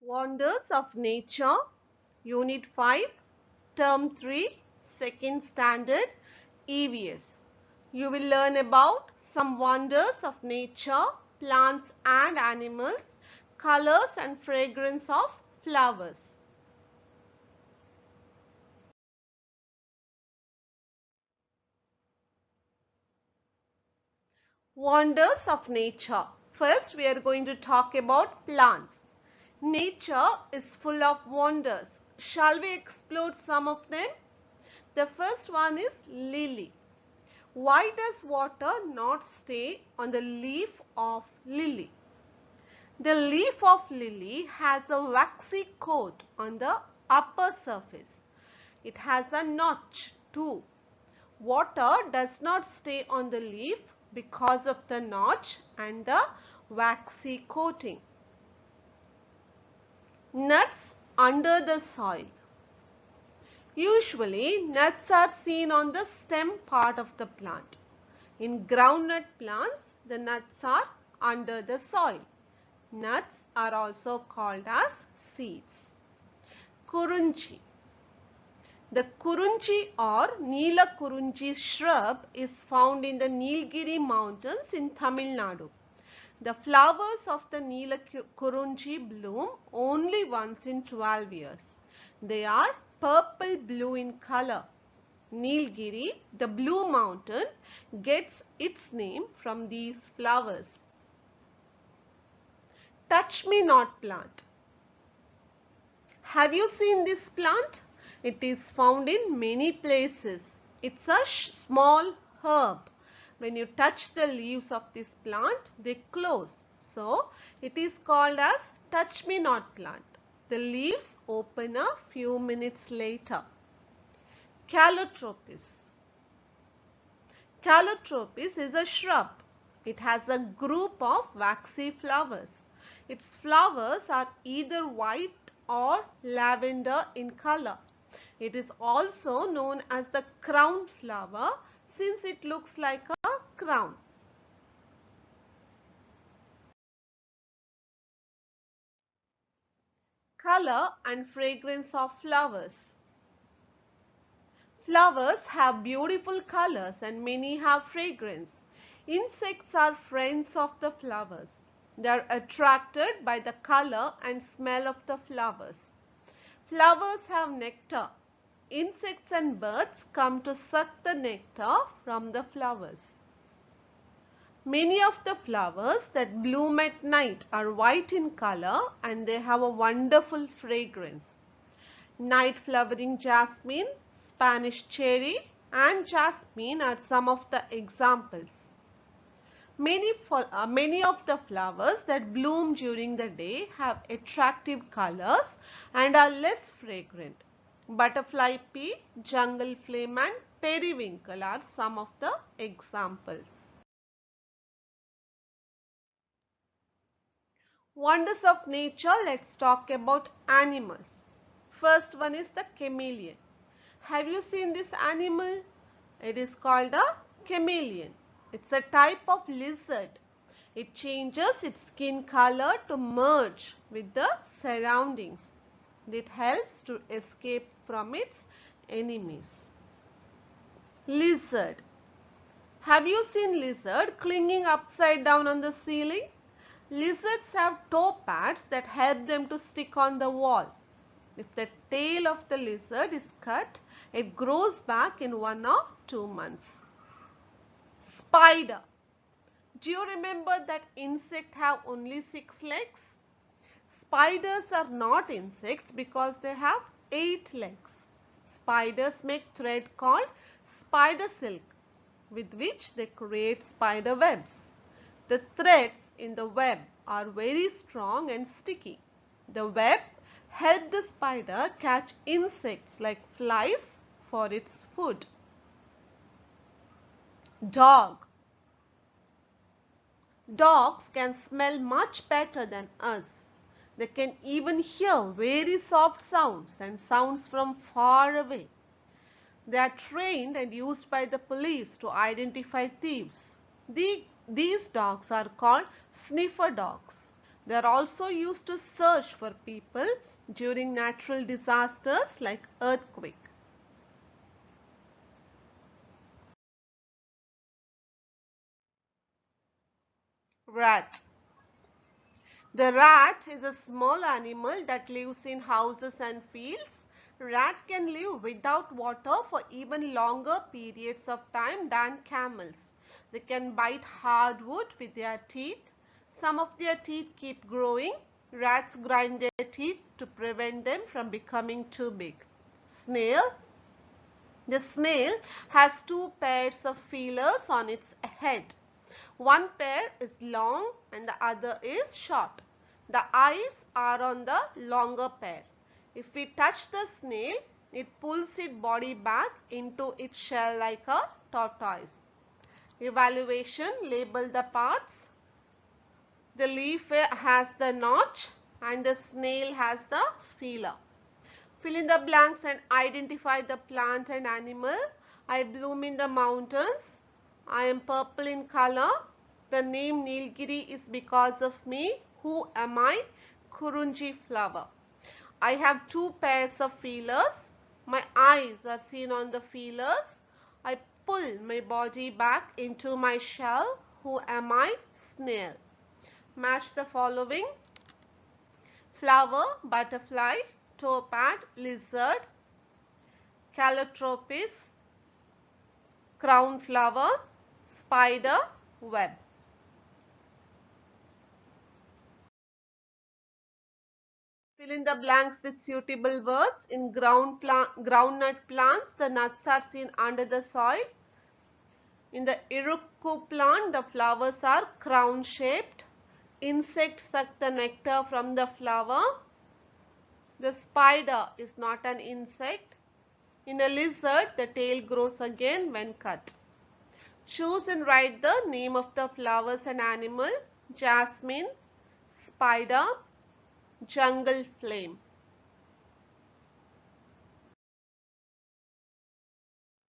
Wonders of Nature, Unit 5, Term 3, Second Standard, EVS. You will learn about some wonders of nature, plants and animals, colors and fragrance of flowers. Wonders of nature. First, we are going to talk about plants. Nature is full of wonders. Shall we explore some of them? The first one is lily. Why does water not stay on the leaf of lily? The leaf of lily has a waxy coat on the upper surface. It has a notch too. Water does not stay on the leaf because of the notch and the waxy coating. Nuts under the soil. Usually, nuts are seen on the stem part of the plant. In groundnut plants, the nuts are under the soil. Nuts are also called as seeds. Kurunchi. The kurunchi or Neela kurunchi shrub is found in the Nilgiri mountains in Tamil Nadu. The flowers of the Neela kurunchi bloom only once in 12 years. They are purple blue in color. Nilgiri, the blue mountain, gets its name from these flowers. Touch me not plant. Have you seen this plant? It is found in many places. It's a small herb. When you touch the leaves of this plant, they close. So, it is called as touch me not plant. The leaves open a few minutes later. Calotropis. Calotropis is a shrub. It has a group of waxy flowers. Its flowers are either white or lavender in color. It is also known as the crown flower since it looks like a crown. Color and fragrance of flowers. Flowers have beautiful colors and many have fragrance. Insects are friends of the flowers. They are attracted by the color and smell of the flowers. Flowers have nectar. Insects and birds come to suck the nectar from the flowers. Many of the flowers that bloom at night are white in color and they have a wonderful fragrance. Night flowering jasmine, Spanish cherry and jasmine are some of the examples. Many of the flowers that bloom during the day have attractive colors and are less fragrant. Butterfly pea, jungle flame and periwinkle are some of the examples. Wonders of nature, let's talk about animals. First one is the chameleon. Have you seen this animal? It is called a chameleon. It's a type of lizard. It changes its skin color to merge with the surroundings. It helps to escape from its enemies. Lizard. Have you seen lizard clinging upside down on the ceiling? Lizards have toe pads that help them to stick on the wall. If the tail of the lizard is cut, it grows back in 1 or 2 months. Spider. Do you remember that insects have only 6 legs? Spiders are not insects because they have 8 legs. Spiders make thread called spider silk with which they create spider webs. The threads in the web are very strong and sticky. The web helps the spider catch insects like flies for its food. Dog. Dogs can smell much better than us. They can even hear very soft sounds and sounds from far away. They are trained and used by the police to identify thieves. These dogs are called sniffer dogs. They are also used to search for people during natural disasters like earthquake. Rat. The rat is a small animal that lives in houses and fields. Rat can live without water for even longer periods of time than camels. They can bite hardwood with their teeth. Some of their teeth keep growing. Rats grind their teeth to prevent them from becoming too big. Snail. The snail has two pairs of feelers on its head. One pair is long and the other is short. The eyes are on the longer pair. If we touch the snail, it pulls its body back into its shell like a tortoise. Evaluation: label the parts. The leaf has the notch and the snail has the feeler. Fill in the blanks and identify the plant and animal. I bloom in the mountains. I am purple in color. The name Nilgiri is because of me. Who am I? Kurunji flower. I have two pairs of feelers. My eyes are seen on the feelers. I pull my body back into my shell. Who am I? Snail. Match the following: flower, butterfly, toadpad, lizard, calotropis, crown flower, spider, web. Fill in the blanks with suitable words. In groundnut plants, the nuts are seen under the soil. In the iruku plant, the flowers are crown shaped. Insects suck the nectar from the flower. The spider is not an insect. In a lizard, the tail grows again when cut. Choose and write the name of the flowers and animal: jasmine, spider, jungle flame.